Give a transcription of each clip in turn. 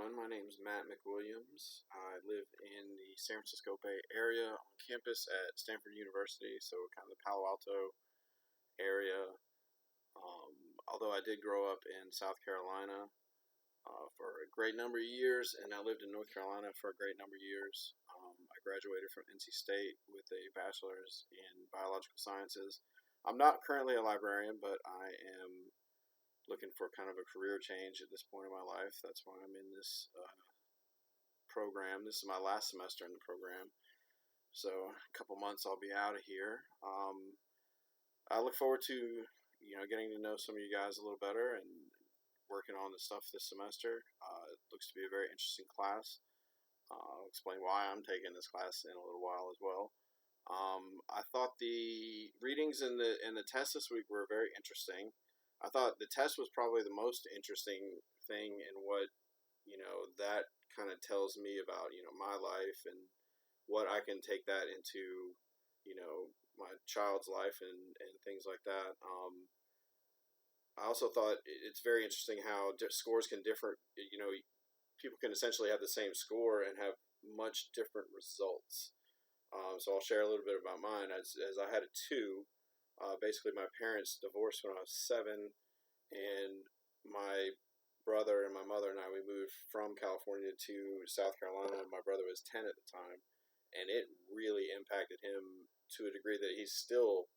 everyone. My name is Matt McWilliams. I live in the San Francisco Bay Area on campus at Stanford University, so kind of the Palo Alto area. Although I did grow up in South Carolina for a great number of years, and I lived in North Carolina for a great number of years. I graduated from NC State with a bachelor's in biological sciences. I'm not currently a librarian, but I am looking for kind of a career change at this point in my life. That's why I'm in this program. This is my last semester in the program, so a couple months I'll be out of here. I look forward to getting to know some of you guys a little better and working on the stuff this semester. It looks to be a very interesting class. I'll explain why I'm taking this class in a little while as well. I thought the readings and the test this week were very interesting. I thought the test was probably the most interesting thing in what, that kind of tells me about, my life and what I can take that into, my child's life and things like that. I also thought it's very interesting how scores can differ. People can essentially have the same score and have much different results. So I'll share a little bit about mine. As I had a 2. Basically, my parents divorced when I was 7, and my brother and my mother and I, we moved from California to South Carolina. My brother was 10 at the time, and it really impacted him to a degree that he's still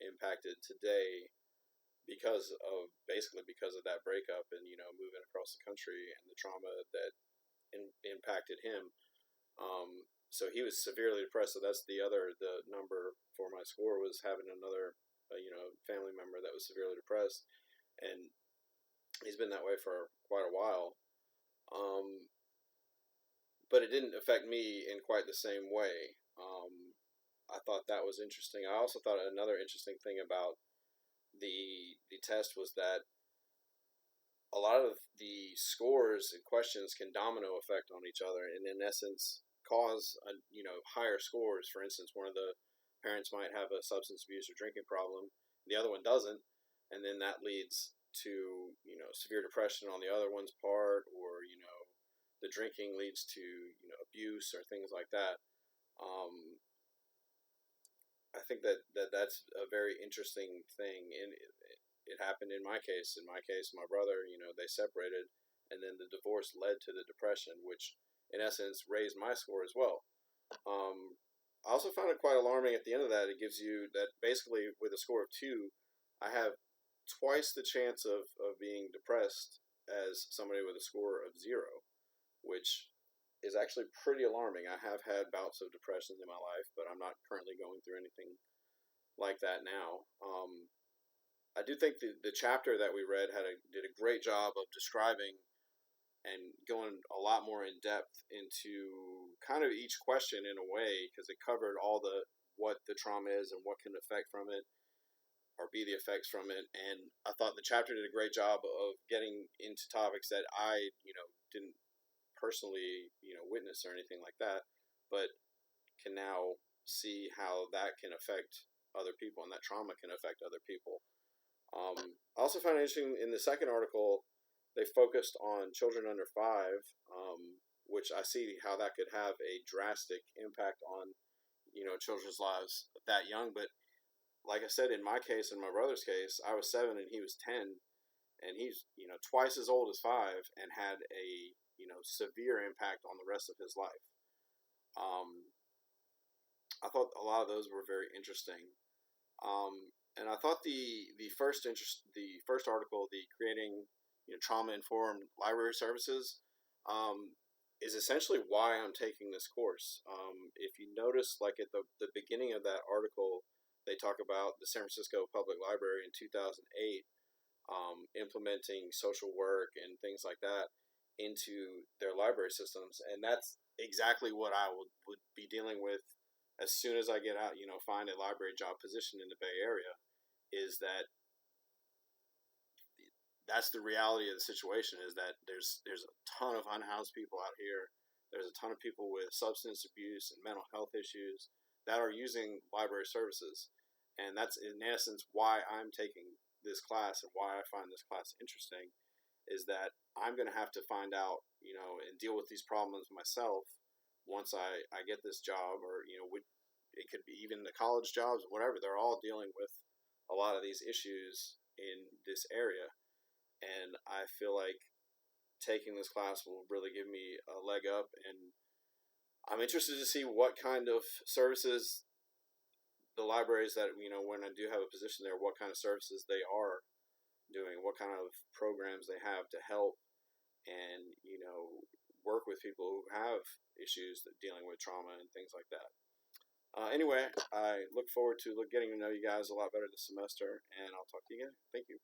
impacted today because of that breakup and moving across the country and the trauma that impacted him. So he was severely depressed. So that's the number for my score, was having another family member that was severely depressed, and he's been that way for quite a while. But it didn't affect me in quite the same way. I thought that was interesting. I also thought another interesting thing about the test was that a lot of the scores and questions can domino effect on each other, and in essence cause higher scores. For instance, one of the parents might have a substance abuse or drinking problem, the other one doesn't, and then that leads to severe depression on the other one's part, or the drinking leads to abuse or things like that. I think that's a very interesting thing, and it happened in my case. In my case, my brother, they separated, and then the divorce led to the depression, which in essence raised my score as well. I also found it quite alarming at the end of that. It gives you that basically with a score of 2, I have twice the chance of being depressed as somebody with a score of 0, which is actually pretty alarming. I have had bouts of depression in my life, but I'm not currently going through anything like that now. I do think the chapter that we read did a great job of describing and going a lot more in depth into kind of each question in a way, because it covered all what the trauma is and what can affect from it or be the effects from it. And I thought the chapter did a great job of getting into topics that I, didn't personally, witness or anything like that, but can now see how that can affect other people and that trauma can affect other people. I also found it interesting in the second article, they focused on children under 5, which I see how that could have a drastic impact on, children's lives that young. But like I said, in my case, in my brother's case, I was 7 and he was 10, and he's, twice as old as 5 and had a, severe impact on the rest of his life. I thought a lot of those were very interesting. And I thought the first article, the creating trauma-informed library services, is essentially why I'm taking this course. If you notice, like at the beginning of that article, they talk about the San Francisco Public Library in 2008 implementing social work and things like that into their library systems, and that's exactly what I would be dealing with as soon as I get out. Find a library job position in the Bay Area. Is that's the reality of the situation, is that there's a ton of unhoused people out here. There's a ton of people with substance abuse and mental health issues that are using library services. And that's in essence why I'm taking this class and why I find this class interesting, is that I'm going to have to find out, and deal with these problems myself once I get this job, or, it could be even the college jobs, whatever. They're all dealing with a lot of these issues in this area. And I feel like taking this class will really give me a leg up, and I'm interested to see what kind of services the libraries that, when I do have a position there, what kind of services they are doing, what kind of programs they have to help and, work with people who have issues that dealing with trauma and things like that. Anyway, I look forward to getting to know you guys a lot better this semester, and I'll talk to you again. Thank you.